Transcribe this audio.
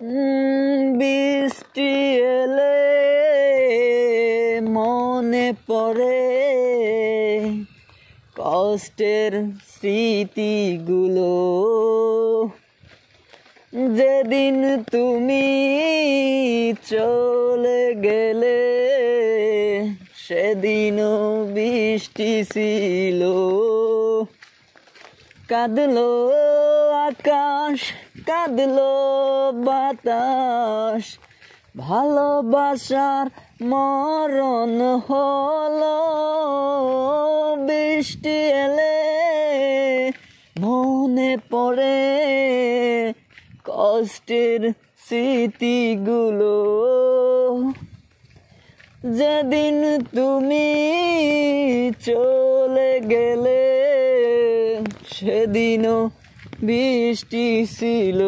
বৃষ্টি এলে মনে পড়ে কষ্টের স্মৃতিগুলো, যেদিন তুমি চলে গেলে সেদিনও বৃষ্টি ছিল। কাঁদলো আকাশ, কাঁদলো বাতাস, ভালোবাসার মরণ হলো। বৃষ্টি এলে মনে পড়ে কষ্টের স্মৃতিগুলো, যেদিন তুমি চলে গেলে সেদিনও বৃষ্টি ছিল।